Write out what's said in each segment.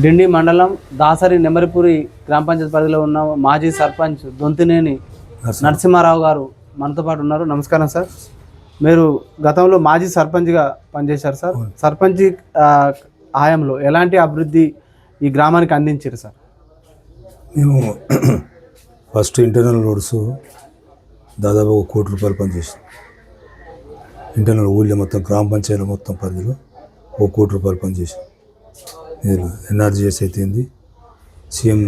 డిండి మండలం దాసరి నెమరిపూరి గ్రామ పంచాయతీ పరిధిలో ఉన్న మాజీ సర్పంచ్ దొంతినేని నరసింహారావు గారు మనతో పాటు ఉన్నారు. నమస్కారం సార్. మీరు గతంలో మాజీ సర్పంచ్గా పనిచేశారు సార్. సర్పంచ్ హయాంలో ఎలాంటి అభివృద్ధి ఈ గ్రామానికి అందించారు సార్? మేము ఫస్ట్ ఇంటర్నల్ రోడ్స్ దాదాపు ₹1 కోటి పనిచేసాం. ఇంటర్నల్ ఊళ్ళో మొత్తం గ్రామ పంచాయతీలో మొత్తం పరిధిలో ₹1 కోటి పనిచేసాం. ఇది ఎన్ఆర్జీఎస్ అయితేంది, సీఎం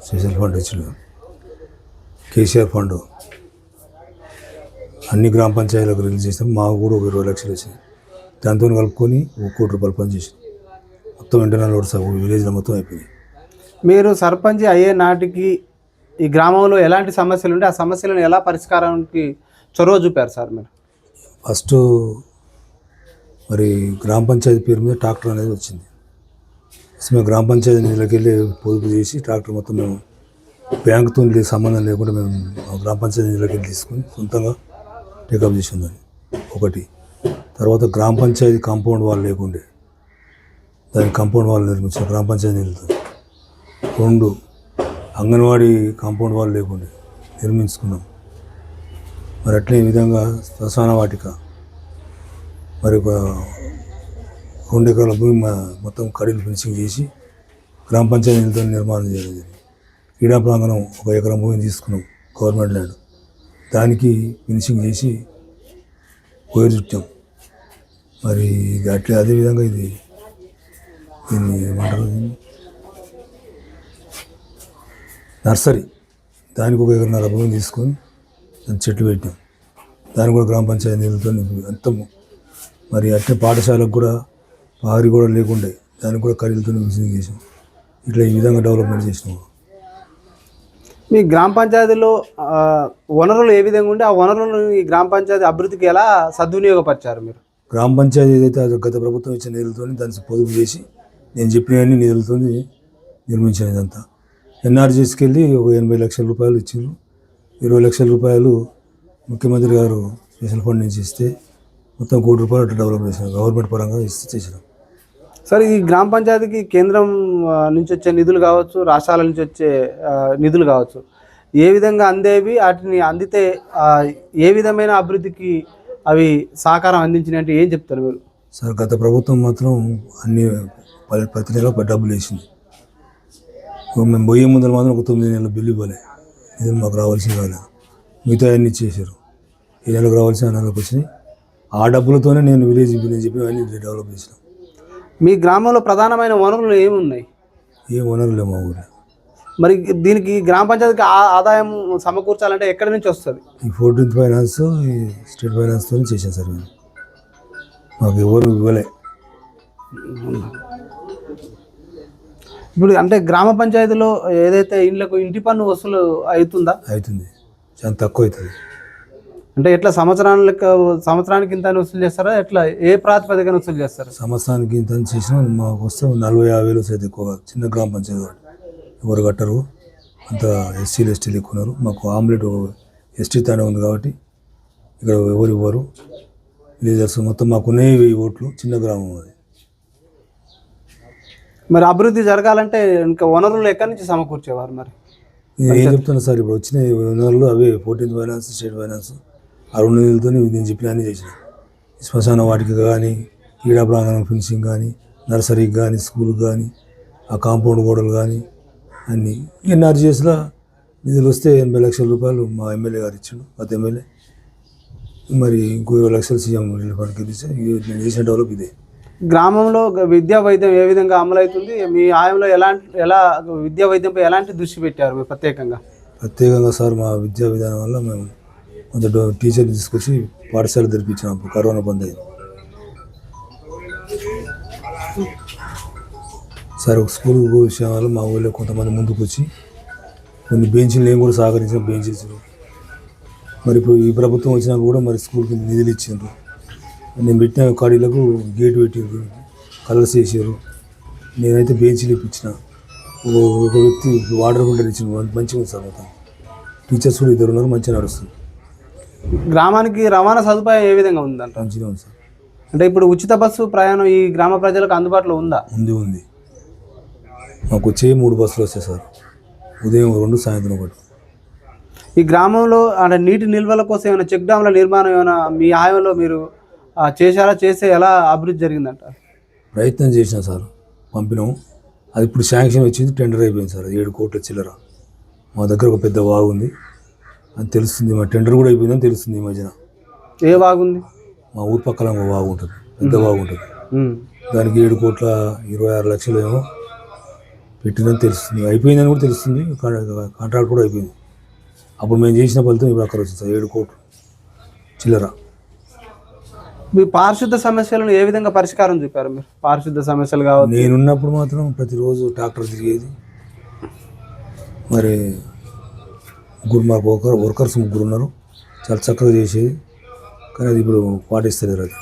స్పెషల్ ఫండ్ ఇచ్చిన కేసీఆర్ ఫండ్ అన్ని గ్రామ పంచాయతీలకు రిలీజ్ చేసాం. మాకు కూడా ఒక 20 లక్షలు వచ్చినాయి. దాంతో కలుపుకొని ₹1 కోటి పనిచేసాం. మొత్తం ఇంటర్నల్ రోడ్స్ విలేజ్లో మొత్తం అయిపోయింది. మీరు సర్పంచ్ అయ్యే నాటికి ఈ గ్రామంలో ఎలాంటి సమస్యలు ఉంటే ఆ సమస్యలను ఎలా పరిష్కారానికి చొరవ చూపారు సార్ మీరు? ఫస్ట్ మరి గ్రామ పంచాయతీ పేరు మీద ట్రాక్టర్ అనేది వచ్చింది. మేము గ్రామ పంచాయతీ నిధులకి వెళ్ళి పొదుపు చేసి ట్రాక్టర్ మొత్తం మేము బ్యాంకుతో సంబంధం లేకుండా మేము గ్రామ పంచాయతీ నిధులకి వెళ్ళి తీసుకొని సొంతంగా టేకప్ చేసి ఉందని ఒకటి. తర్వాత గ్రామ పంచాయతీ కాంపౌండ్ వాళ్ళు లేకుండే దానికి కాంపౌండ్ వాళ్ళు నిర్మించారు గ్రామ పంచాయతీ నిధులతో. 2 అంగన్వాడీ కాంపౌండ్ వాళ్ళు లేకుండే నిర్మించుకున్నాం. మరి అట్లే ఈ విధంగా శ్మశాన వాటిక మరి ఒక 2 ఎకరాల భూమి మొత్తం కడీలు ఫినిషింగ్ చేసి గ్రామ పంచాయతీ నిధులతో నిర్మాణం చేయలేదు. క్రీడా ప్రాంగణం 1 ఎకరం భూమిని తీసుకున్నాం గవర్నమెంట్ ల్యాండ్, దానికి ఫినిషింగ్ చేసి వైర్ చుట్టాం. మరి ఇది అట్లే అదేవిధంగా దీన్ని ఏమంటారు, నర్సరీ దానికి 1 ఎకరన్నర భూమిని తీసుకొని దాన్ని చెట్లు పెట్టాం. దానికి కూడా గ్రామ పంచాయతీ నిధులతో అంత. మరి అట్లే పాఠశాలకు కూడా పారి కూడా లేకుండే దానికి కూడా కడీలతో విజిటింగ్ చేసాం. ఇట్లా ఈ విధంగా డెవలప్మెంట్ చేసినాం. మీ గ్రామ పంచాయతీలో వనరులు ఏ విధంగా ఉంటే ఆ వనరులను ఈ గ్రామ పంచాయతీ అభివృద్ధికి ఎలా సద్వినియోగపరిచారు మీరు? గ్రామ పంచాయతీ ఏదైతే గత ప్రభుత్వం ఇచ్చిన నిధులతో దాన్ని పొదుపు చేసి నేను చెప్పినవన్నీ నిధులతో నిర్మించాను. ఇదంతా ఎన్ఆర్జీఎస్కి వెళ్ళి ఒక ₹80 లక్షల ఇచ్చారు. ₹20 లక్షల ముఖ్యమంత్రి గారు స్పెషల్ ఫండ్ నుంచి ఇస్తే మొత్తం ₹1 కోటి డెవలప్ చేసినాం. గవర్నమెంట్ పరంగా ఇస్తే చేసినాం. సార్, ఈ గ్రామ పంచాయతీకి కేంద్రం నుంచి వచ్చే నిధులు కావచ్చు, రాష్ట్రాల నుంచి వచ్చే నిధులు కావచ్చు, ఏ విధంగా అందేవి, వాటిని అందితే ఏ విధమైన అభివృద్ధికి అవి సహకారం అందించినాయి అంటే ఏం చెప్తారు మీరు? సార్, గత ప్రభుత్వం మాత్రం అన్ని ప్రతి నెల డబ్బులు వేసింది. మేము పోయే ముందర మాత్రం ఒక 9 నెలల బిల్లు ఇవ్వలే. నిధులు మాకు రావాల్సింది కాలేదు. మిగతా అన్నీ ఇచ్చేసారు. ఈ నెలకు రావాల్సిన ఆ నెలకు వచ్చినాయి. ఆ డబ్బులతోనే నేను విలేజ్ చెప్పి అన్నీ డెవలప్ చేసినాం. మీ గ్రామంలో ప్రధానమైన వనరులు ఏమున్నాయి? ఏ వనరులు లేవు మా ఊరిలో. మరి దీనికి గ్రామ పంచాయతీకి ఆదాయం సమకూర్చాలంటే ఎక్కడి నుంచి వస్తుంది? ఈ 14th ఫైనాన్స్, ఈ స్టేట్ ఫైనాన్స్తో చేశాను సార్. మేము మాకు ఎవరు ఇవ్వలే. ఇప్పుడు అంటే గ్రామ పంచాయతీలో ఏదైతే ఇళ్లకు ఇంటి పన్ను వసూలు అవుతుందా? అవుతుంది, చాలా తక్కువ అవుతుంది. అంటే ఎట్లా సంవత్సరానికి ఇంత వసూలు చేస్తారా? ఎట్లా ఏ ప్రాతిపదికన వసూలు చేస్తారు? సంవత్సరానికి ఇంత చేసినా మాకు వస్తే 40-50 వేలు వస్తుంది. ఎక్కువగా చిన్న గ్రామ పంచాయతీ వాడు ఎవరు కట్టరు, అంత ఎస్సీలు ఎస్టీలు ఎక్కువ ఉన్నారు. మాకు ఆమ్లెట్ ఎస్టీ తానే ఉంది కాబట్టి ఇక్కడ ఎవరు ఇవ్వరు. లీడర్స్ మొత్తం మాకునే 1000 ఓట్లు. చిన్న గ్రామం అది. మరి అభివృద్ధి జరగాలంటే ఇంకా వనరులు ఎక్కడి నుంచి సమకూర్చేవారు? మరి నేను ఏం చెప్తాను సార్, ఇప్పుడు వచ్చిన వనరులు అవే 14th ఫైనాన్స్, స్టేట్ ఫైనాన్స్, ఆ 2 నిధులతో నేను చెప్పిన అన్నీ చేసిన. శ్మశాన వాటికి కానీ, క్రీడా ప్రాంగణం ఫినిషింగ్ కానీ, నర్సరీకి కానీ, స్కూల్కి కానీ, ఆ కాంపౌండ్ గోడలు కానీ అన్నీ. ఎన్ఆర్జీఎస్లో నిధులు వస్తే ₹80 లక్షలు మా ఎమ్మెల్యే గారు ఇచ్చాడు, గత ఎమ్మెల్యే. మరి ఇంకో ₹20 లక్షలు సీఎం రిలీఫ్ ఫండ్కి వెళ్ళిస్తే నేను చేసిన డెవలప్ ఇదే. గ్రామంలో విద్యా వైద్యం ఏ విధంగా అమలవుతుంది? మీ ఆయంలో ఎలా విద్యా వైద్యంపై ఎలాంటి దృష్టి పెట్టారు మీరు ప్రత్యేకంగా? సార్, మా విద్యా విధానం వల్ల మేము కొంత టీచర్లు తీసుకొచ్చి పాఠశాల తెరిపించినాం. అప్పుడు కరోనా బంద్ అయింది సార్. ఒక స్కూల్ విషయం వల్ల మా ఊళ్ళో కొంతమంది ముందుకు వచ్చి కొన్ని బెంచీలు నేను కూడా సహకరించిన బెంచీలు ఇచ్చారు. మరి ఇప్పుడు ఈ ప్రభుత్వం వచ్చినా కూడా మరి స్కూల్కి నిధులు ఇచ్చిండ్రు. నేను పెట్టిన ఖాళీలకు గేట్ పెట్టిండ్రు, కలర్స్ వేసారు. నేనైతే బెంచీలు ఇప్పించిన. ఒక వ్యక్తి వాటర్ ఫిల్టర్ ఇచ్చిన. మంచిగా ఉంది సార్. మొత్తం టీచర్స్ కూడా 2 ఉన్నారు, మంచిగా నడుస్తుంది. గ్రామానికి రవాణా సదుపాయం ఏ విధంగా ఉందంట? మంచిగా ఉంది సార్. అంటే ఇప్పుడు ఉచిత బస్సు ప్రయాణం ఈ గ్రామ ప్రజలకు అందుబాటులో ఉందా? ఉంది. మాకు వచ్చే 3 బస్సులు వస్తాయి సార్. ఉదయం 2, సాయంత్రం 1. ఈ గ్రామంలో అంటే నీటి నిల్వల కోసం ఏమైనా చెక్ డ్యామ్ల నిర్మాణం ఏమైనా మీ హయాంలో మీరు చేశారా? చేస్తే ఎలా అభివృద్ధి జరిగిందంట? ప్రయత్నం చేసినా సార్, పంపినాము. అది ఇప్పుడు శాంక్షన్ వచ్చింది, టెండర్ అయిపోయింది సార్. 7 కోట్ల చిల్లర. మా దగ్గర ఒక పెద్ద వాగు ఉంది అని తెలుస్తుంది. మా టెండర్ కూడా అయిపోయిందని తెలుస్తుంది ఈ మధ్యన. ఏ వాగుంది? మా ఊరు పక్కన ఒక వాగు ఉంటుంది, పెద్ద వాగు ఉంటుంది. దానికి 7 కోట్ల 26 లక్షలు ఏమో పెట్టిందని తెలుస్తుంది. అయిపోయిందని కూడా తెలుస్తుంది. కాంట్రాక్ట్ కూడా అయిపోయింది. అప్పుడు మేము చేసిన ఫలితం ఇప్పుడు అక్కడ వచ్చింది సార్, 7 కోట్లు చిల్లర. మీ పారిశుద్ధ సమస్యలను ఏ విధంగా పరిష్కారం చూపారు మీరు? పారిశుద్ధ సమస్యలు కావచ్చు. నేనున్నప్పుడు మాత్రం ప్రతిరోజు ట్రాక్టర్ తిరిగేది. మరి మాకు వర్కర్స్ 3 ఉన్నారు, చాలా చక్కగా చేసేది. కానీ అది ఇప్పుడు పాటిస్తలేరు. అది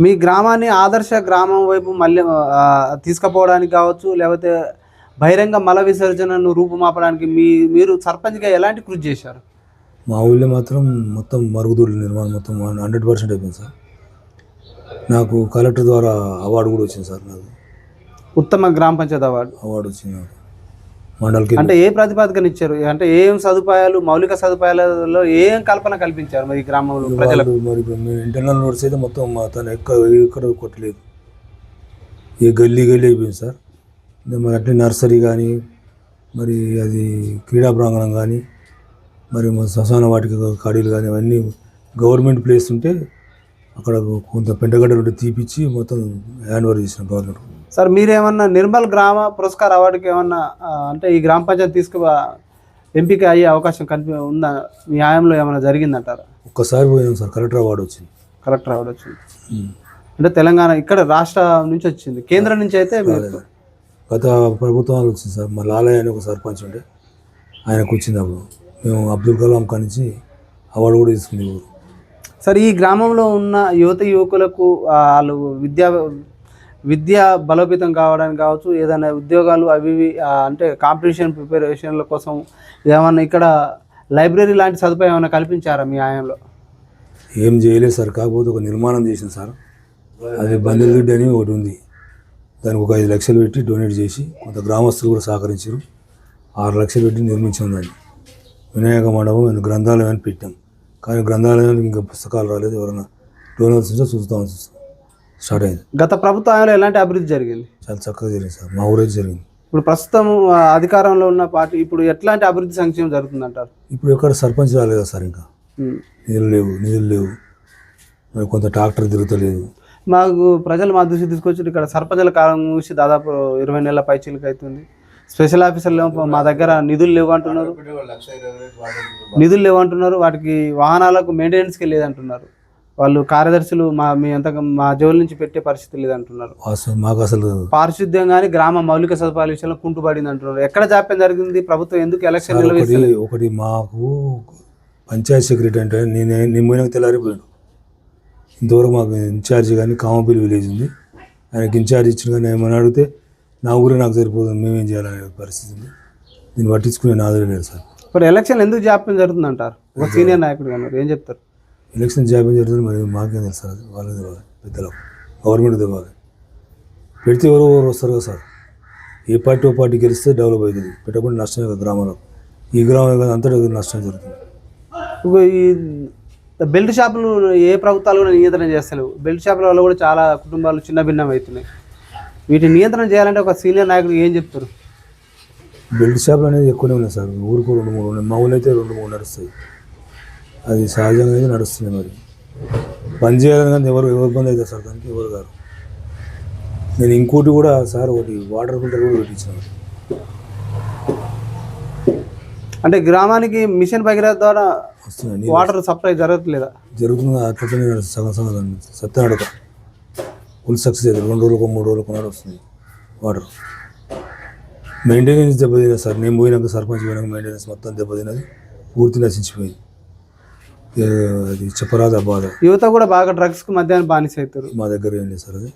మీ గ్రామాన్ని ఆదర్శ గ్రామం వైపు మళ్ళీ తీసుకుపోవడానికి కావచ్చు, లేకపోతే బహిరంగ మల విసర్జనను రూపుమాపడానికి మీరు సర్పంచ్గా ఎలాంటి కృషి చేశారు? మా ఊళ్ళో మాత్రం మొత్తం మరుగుదొడ్ల నిర్మాణం మొత్తం 100% అయిపోయింది సార్. నాకు కలెక్టర్ ద్వారా అవార్డు కూడా వచ్చింది సార్. నాకు ఉత్తమ గ్రామ పంచాయతీ అవార్డు వచ్చింది నాకు మండలికి. అంటే ఏ ప్రతిపాదకన ఇచ్చారు? అంటే ఏం సదుపాయాలు, మౌలిక సదుపాయాలలో ఏం కల్పన కల్పించారు మరి గ్రామంలో ప్రజలకు? మరి ఇప్పుడు మేము ఇంటర్నల్ రోడ్స్ అయితే మొత్తం తను ఎక్కడ కొట్టలేదు. ఏ గల్లీ అయిపోయింది సార్. మరి అట్లే నర్సరీ కానీ, మరి అది క్రీడా ప్రాంగణం కానీ, మరి శ్మశాన వాటిక కాడీలు కానీ, అవన్నీ గవర్నమెంట్ ప్లేస్ ఉంటే అక్కడ కొంత పెంటగడ్డ నుండి తీపిచ్చి మొత్తం హ్యాండ్ ఓవర్ చేసిన గవర్నమెంట్. సార్ మీరేమన్నా నిర్మల్ గ్రామ పురస్కార్ అవార్డుకి ఏమన్నా అంటే ఈ గ్రామ పంచాయతీ ఎంపిక అయ్యే అవకాశం ఉందా? మీ న్యాయంలో ఏమైనా జరిగిందంటారా? ఒక్కసారి పోయినాం సార్, కలెక్టర్ అవార్డు వచ్చింది. కలెక్టర్ అవార్డు వచ్చింది అంటే తెలంగాణ, ఇక్కడ రాష్ట్ర నుంచి వచ్చింది, కేంద్రం నుంచి అయితే గత ప్రభుత్వాలు వచ్చింది సార్. మా లాలయ్య అని ఒక సర్పంచ్ ఉండే, ఆయనకు వచ్చింది. అప్పుడు మేము అబ్దుల్ కలాం కానించి అవార్డు కూడా తీసుకుంది ఊరు. సార్ ఈ గ్రామంలో ఉన్న యువకులకు వాళ్ళు విద్యా బలోపేతం కావడానికి కావచ్చు, ఏదైనా ఉద్యోగాలు అవి అంటే కాంపిటీషన్ ప్రిపరేషన్ల కోసం ఏమన్నా ఇక్కడ లైబ్రరీ లాంటి సదుపాయం ఏమైనా కల్పించారా మీ ఆయంలో? ఏం చేయలేదు సార్. కాకపోతే ఒక నిర్మాణం చేసింది సార్. అది బందెలగడ్డ అని ఒకటి ఉంది, దానికి ఒక 5 లక్షలు పెట్టి డొనేట్ చేసి కొంత గ్రామస్తులు కూడా సహకరించారు. 6 లక్షలు పెట్టి నిర్మించాం దాన్ని. వినాయక మండపం అండ్ గ్రంథాలయం అని పెట్టాం. కానీ గ్రంథాలయానికి ఇంకా పుస్తకాలు రాలేదు. ఎవరైనా డోనర్స్ ఉంటే చూస్తాం స్టార్ట్ అయింది. గత ప్రభుత్వంలో ఎలాంటి అభివృద్ధి జరిగింది? చాలా చక్కగా జరిగింది సార్. మా ఊరైతే జరిగింది. ఇప్పుడు ప్రస్తుతం అధికారంలో ఉన్న పార్టీ ఇప్పుడు ఎట్లాంటి అభివృద్ధి సంక్షేమం జరుగుతుందంటారు? ఇప్పుడు ఎక్కడ సర్పంచ్ రాలేదు సార్. ఇంకా నిధులు లేవు. మరి కొంత ట్రాక్టర్ తిరుగుతలేదు. మాకు ప్రజలు మా దృష్టి తీసుకొచ్చి ఇక్కడ సర్పంచుల కాలం చూసి దాదాపు 20 నెలల పైచీలకి అవుతుంది. స్పెషల్ ఆఫీసర్లు మా దగ్గర నిధులు లేవు అంటున్నారు. వాటికి వాహనాలకు మెయింటెనెన్స్కి లేదంటున్నారు. వాళ్ళు కార్యదర్శులు మా జోలు నుంచి పెట్టే పరిస్థితి లేదంటున్నారు. మాకు అసలు పారిశుద్ధ్యం కానీ గ్రామ మౌలిక సదుపాయాల విషయంలో కుంటుపడింది అంటున్నారు. ఎక్కడ జాప్యం జరిగింది? ప్రభుత్వం ఎందుకు ఎలక్షన్ ఒకటి మాకు పంచాయత్ సెక్రటరీ అంటే నేను పోయినాక తెల్లారిపోయాడు. ఇంతవరకు మాకు ఇన్ఛార్జ్ కానీ కామపల్లి విలేజ్ ఉంది, ఆయనకి ఇన్ఛార్జ్ ఇచ్చిన కానీ ఏమైనా అడిగితే నా ఊరే నాకు సరిపోతుంది, మేమేం చేయాలనే పరిస్థితి ఉంది. దీన్ని పట్టించుకునే నాదే లేదు సార్. ఇప్పుడు ఎలక్షన్ ఎందుకు జాప్యం జరుగుతుంది అంటారు? ఒక సీనియర్ నాయకుడు కానీ ఏం చెప్తారు? ఎలక్షన్ జాప్యం జరుగుతుంది మరి మాకేం తెలుసు సార్. వాళ్ళకి తెలియాలి, పెద్దలకు గవర్నమెంట్ తెలియాలి. పెడితే ఎవరో వస్తారు కదా సార్. ఏ పార్టీ గెలిస్తే డెవలప్ అవుతుంది, పెట్టకుండా నష్టమే కదా గ్రామంలో. ఈ గ్రామం కదా అంతటా నష్టం జరుగుతుంది. ఈ బెల్ట్ షాపులు ఏ ప్రభుత్వాలు కూడా నియంత్రణ చేస్తలేవు. బెల్ట్ షాపుల వల్ల కూడా చాలా కుటుంబాలు చిన్న భిన్నం అవుతున్నాయి. వీటిని నియంత్రణ చేయాలంటే ఒక సీనియర్ నాయకుడు ఏం చెప్తారు? బెల్ట్ షాపులు అనేది ఎక్కువనే ఉన్నాయి సార్. ఊరికి 2-3 ఉన్నాయి. మా ఊళ్ళో అయితే 2-3 నడుస్తాయి. అది సహజంగా అయితే నడుస్తుంది. మరి పని చేయాలని కానీ ఎవరు బంద్ అవుతారు సార్, దానికి ఎవరు గారు. నేను ఇంకోటి కూడా సార్, ఒకటి వాటర్ ఫిల్టర్ కూడా పెట్టించాను. అంటే గ్రామానికి మిషన్ భగీరథ ద్వారా వాటర్ సప్లై జరగట్లేదా? జరుగుతుంది. అట్లనే సగం సత్యం అడగ ఫుల్ సక్సెస్ అవుతుంది. 2 రోజులకు 3 రోజులకు వస్తుంది వాటర్. Maintenance దెబ్బతినది sir. నేను పోయినాక సర్పంచ్ పోయినాక మెయింటెనెన్స్ మొత్తం దెబ్బతినది, పూర్తి నశించిపోయింది. అది చెప్పరాదు బాధ. యువత కూడా బాగా డ్రగ్స్కి మధ్యాహ్నం బానిస అవుతారు. మా దగ్గర ఏం లేదు సార్. అది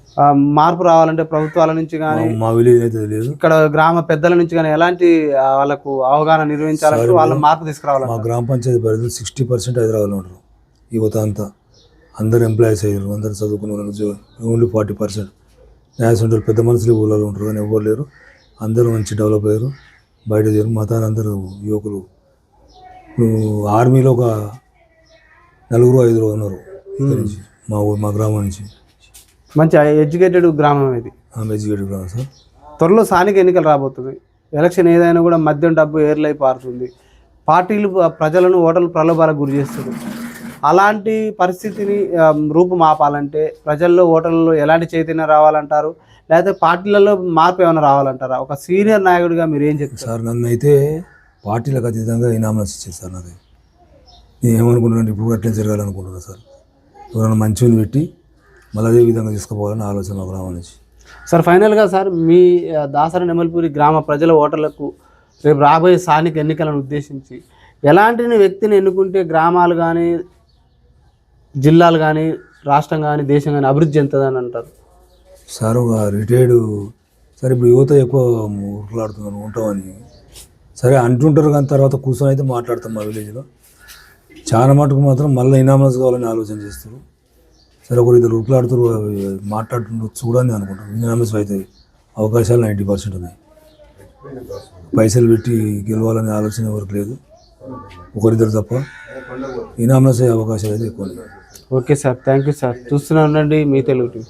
మార్పు రావాలంటే ప్రభుత్వాల నుంచి కానీ, మా విలేజ్ అయితే లేదు, ఇక్కడ గ్రామ పెద్దల నుంచి కానీ ఎలాంటి వాళ్ళకు అవగాహన నిర్వహించాలంటే వాళ్ళ మార్పు తీసుకురావాలి. మా గ్రామ పంచాయతీ పరిధిలో 60% హైదరాబాద్లో ఉంటారు. యువత అంతా అందరు ఎంప్లాయీస్ అయ్యారు, అందరు చదువుకున్న వాళ్ళు. ఓన్లీ 40% న్యాయ సెంటర్ పెద్ద మనుషులు ఊళ్ళో ఉంటారు కానీ ఎవరు లేరు. అందరూ మంచి డెవలప్ అయ్యారు. బయట చేరు మతాన్ని అందరూ యువకులు ఆర్మీలో ఒక 4-5 ఉన్నారు ఇక్కడి నుంచి, మా గ్రామం నుంచి. మంచి ఎడ్యుకేటెడ్ గ్రామం ఇది. ఎడ్యుకేటెడ్ గ్రామం సార్. త్వరలో స్థానిక ఎన్నికలు రాబోతున్నాయి. ఎలక్షన్ ఏదైనా కూడా మద్యం డబ్బు ఏర్లై పారుతుంది. పార్టీలు ప్రజలను ఓటర్లు ప్రలోభాలకు గురి చేస్తారు. అలాంటి పరిస్థితిని రూపుమాపాలంటే ప్రజల్లో ఓటర్లలో ఎలాంటి చైతన్యం రావాలంటారు, లేకపోతే పార్టీలలో మార్పు ఏమైనా రావాలంటారా? ఒక సీనియర్ నాయకుడిగా మీరు ఏం చెప్తారు? సార్ నన్ను అయితే పార్టీలకు అతీతంగా ఇనామస్ ఇచ్చేది సార్. నాది నేను ఏమనుకుంటున్నాను, ఇప్పుడు అట్లే జరగాలనుకుంటున్నాను సార్. ఎవరైనా మంచిని పెట్టి మళ్ళీ అదే విధంగా తీసుకుపోవాలని ఆలోచన మా గ్రామం నుంచి. సార్ ఫైనల్గా సార్ మీ దాసరి నెమలిపూరి గ్రామ ప్రజల ఓటర్లకు రేపు రాబోయే స్థానిక ఎన్నికలను ఉద్దేశించి ఎలాంటి వ్యక్తిని ఎన్నుకుంటే గ్రామాలు కానీ జిల్లాలు కానీ రాష్ట్రం కానీ దేశం కానీ అభివృద్ధి చెందుతుందని అంటారు? సార్ ఒక రిటైర్డ్ సరే ఇప్పుడు యువత ఎక్కువ ఊరులాడుతున్నాను ఉంటామని సరే అంటుంటారు, కానీ తర్వాత కూర్చొని అయితే మాట్లాడతాం. మా విలేజ్లో చాలా మటుకు మాత్రం మళ్ళీ ఇనామస్ కావాలని ఆలోచన చేస్తారు. సరే ఒకరిద్దరు ఉరుకులాడుతారు, మాట్లాడుతుండ్రు చూడని అనుకుంటాం. ఇనామస్ అయితే అవకాశాలు 90% ఉన్నాయి. పైసలు పెట్టి గెలవాలనే ఆలోచన ఎవరికి లేదు, ఒకరిద్దరు తప్ప. ఇనామస్ అయ్యే అవకాశాలు అయితే ఎక్కువ ఉన్నాయి. Okay sir, thank you sir. చూస్తూనే ఉండండి మీ తెలుగు టీవీ.